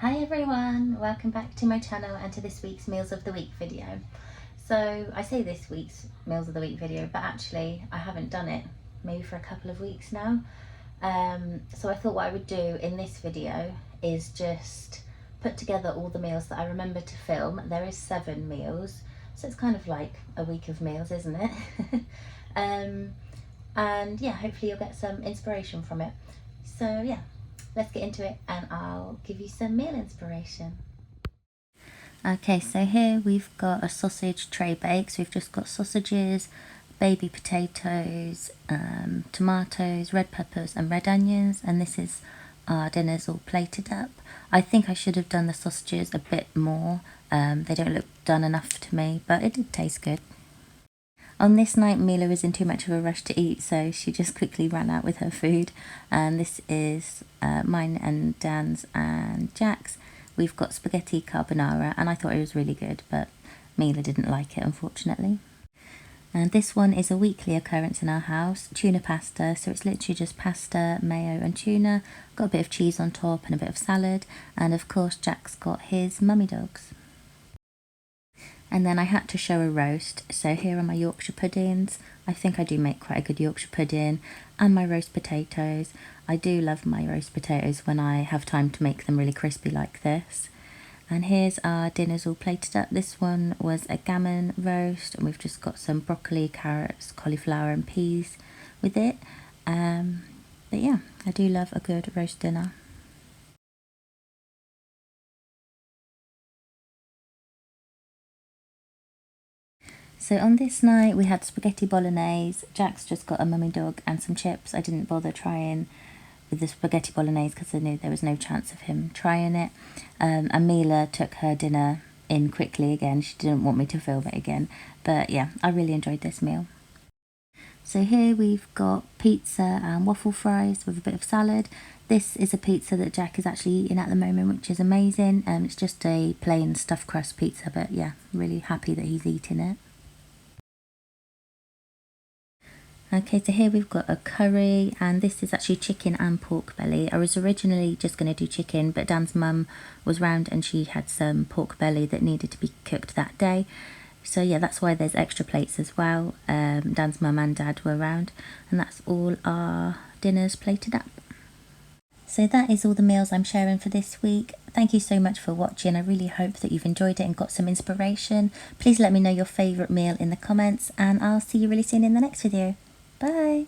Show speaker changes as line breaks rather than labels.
Hi everyone, welcome back to my channel and to this week's Meals of the Week video. So I say this week's Meals of the Week video, but actually I haven't done it maybe for a couple of weeks now. So I thought what I would do in this video is just put together all the meals that I remember to film. There is 7 meals, so it's kind of like a week of meals, isn't it? And yeah, hopefully you'll get some inspiration from it. So yeah, let's get into it and I'll give you some meal inspiration. Okay, so here we've got a sausage tray bake. So we've just got sausages, baby potatoes, tomatoes, red peppers and red onions, and this is our dinners all plated up. I think I should have done the sausages a bit more. They don't look done enough to me, but it did taste good. On this night, Mila was in too much of a rush to eat, so she just quickly ran out with her food. And this is mine and Dan's and Jack's. We've got spaghetti carbonara, and I thought it was really good, but Mila didn't like it, unfortunately. And this one is a weekly occurrence in our house, tuna pasta. So it's literally just pasta, mayo and tuna. Got a bit of cheese on top and a bit of salad. And of course, Jack's got his mummy dogs. And then I had to show a roast, so here are my Yorkshire puddings. I think I do make quite a good Yorkshire pudding, and my roast potatoes. I do love my roast potatoes when I have time to make them really crispy like this. And here's our dinners all plated up. This one was a gammon roast, and we've just got some broccoli, carrots, cauliflower and peas with it. But yeah, I do love a good roast dinner. So on this night we had spaghetti bolognese. Jack's just got a mummy dog and some chips. I didn't bother trying with the spaghetti bolognese because I knew there was no chance of him trying it. And Mila took her dinner in quickly again. She didn't want me to film it again. But yeah, I really enjoyed this meal. So here we've got pizza and waffle fries with a bit of salad. This is a pizza that Jack is actually eating at the moment, which is amazing. It's just a plain stuffed crust pizza, but yeah, really happy that he's eating it. Okay, so here we've got a curry, and this is actually chicken and pork belly. I was originally just going to do chicken, but Dan's mum was round and she had some pork belly that needed to be cooked that day. So yeah, that's why there's extra plates as well. Dan's mum and dad were around, and that's all our dinners plated up. So that is all the meals I'm sharing for this week. Thank you so much for watching. I really hope that you've enjoyed it and got some inspiration. Please let me know your favourite meal in the comments, and I'll see you really soon in the next video. Bye!